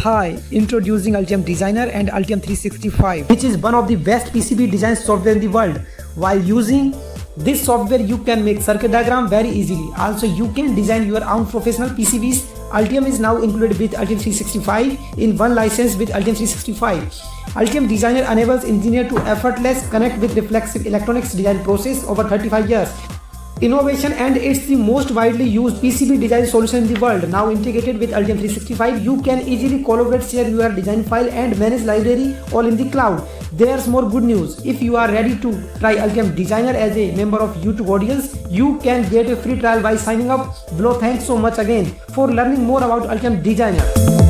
Hi, introducing Altium Designer and Altium 365, which is one of the best PCB design software in the world. While using this software, you can make circuit diagram very easily. Also, you can design your own professional PCBs. Altium is now included with Altium 365 in one license with Altium 365. Altium Designer enables engineer to effortless connect with reflexive electronics design process over 35 years. Innovation, and it's the most widely used PCB design solution in the world. Now integrated with Altium 365, you can easily collaborate, share your design file and manage library all in the cloud. There's more good news. If you are ready to try Altium Designer as a member of YouTube audience, you can get a free trial by signing up below. Thanks so much again for learning more about Altium Designer.